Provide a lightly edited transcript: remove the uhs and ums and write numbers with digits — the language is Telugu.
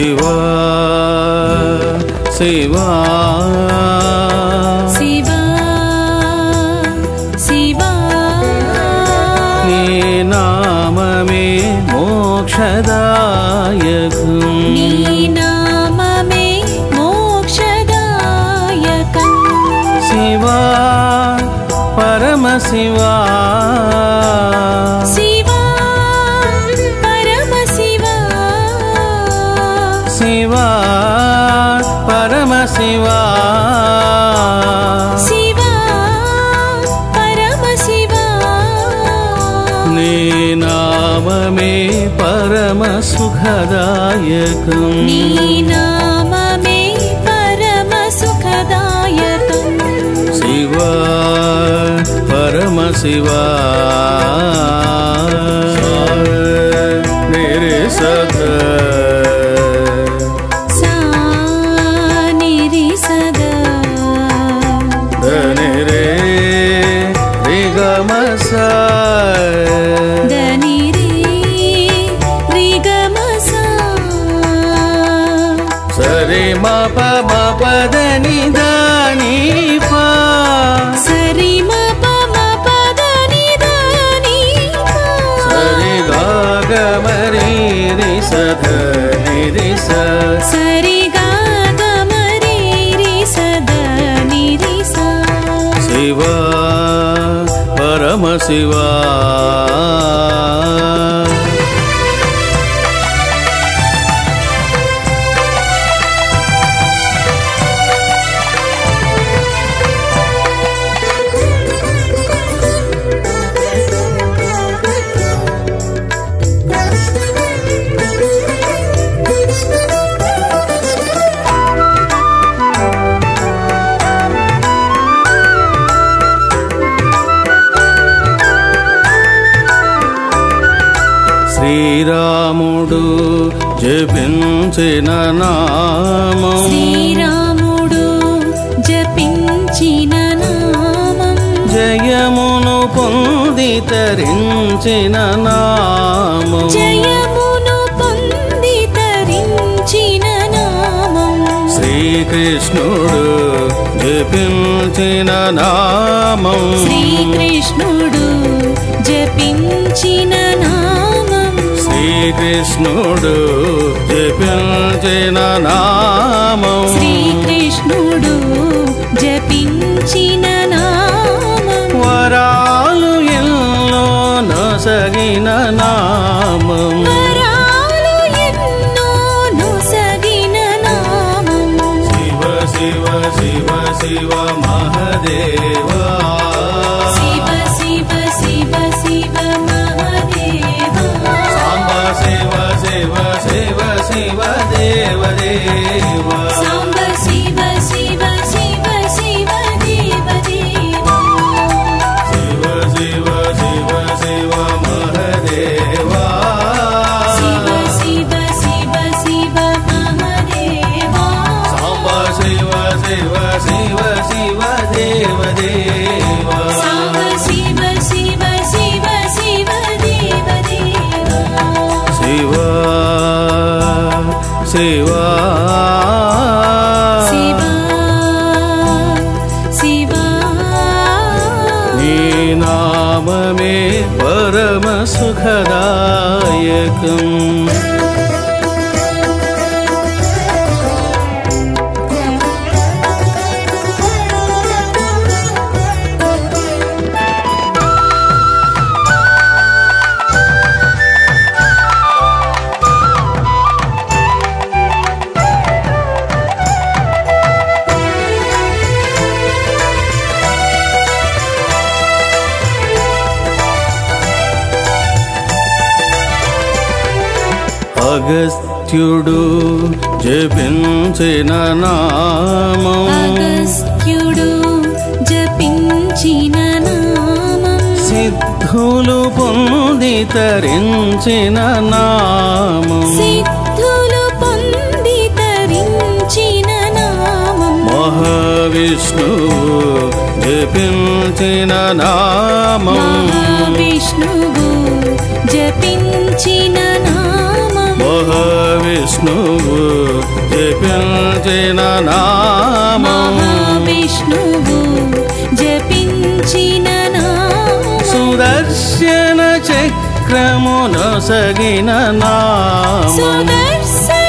శివా శివా శివా శివా నీ నామమే మోక్షదాయకం నీ నామమే మోక్షదాయకం శివా పరమశివా శివా పరమశివా శివా పరమశివా శివా పరమశివా నీ నామమే పరమ సుఖదాయకం నీ నామమే పరమ సుఖదాయకం శివా పరమశివా నిరి సద సా నిరి సదా ధని రే రి గ మ స దని రే రి గ మ సా సరి మ ప మ ప దని దని ప సరి మ ప మ ప దని దని ప సరి గ గ మ రి రి స ధ ని రి స సరి గ గ మ రి రి స ద ని రి స శివా పరమశివా శ్రీరాముడు జపించిన నామం శ్రీరాముడు జపించిన నామం జయమును పొంది తరించిన నామం జయమును పొంది తరించిన నామం శ్రీకృష్ణుడు జపించిన నామం శ్రీకృష్ణుడు జపించిన నామం శ్రీకృష్ణుడు జపించిన నామం శ్రీకృష్ణుడు జపించిన నామం వరాలు ఎన్నో నొసగిన నామం వరాలు ఎన్నో నొసగిన నామం శివ శివ శివ శివ మహదేవా శివ శివ శివ శివ మహదేవా సాంబ శివ శివ శివ శివ దేవ దేవా సాంబ శివ శివ శివ శివ దేవ దేవా శివ శివ శివ శివ మహదేవా శివ శివ శివ శివ మహదేవా సాంబ శివ శివ శివ శివ దేవ దేవా సాంబ శివ శివ శివ శివ దేవ దేవా శివా శివా శివా శివా నీ నామమే పరమ సుఖదాయకం అగస్త్యుడు జపించిన నామం అగస్త్యుడు జపించిన నామం సిద్ధులు పొంది తరించిన నామం సిద్ధులు పొంది తరించిన నామం మహావిష్ణువు జపించిన నామం మహావిష్ణువు జపించిన నామం మహావిష్ణువు జపించిన నామం మహావిష్ణువు జపించిన నామం సుదర్శన చక్రము నొసగిన నామం సుదర్శన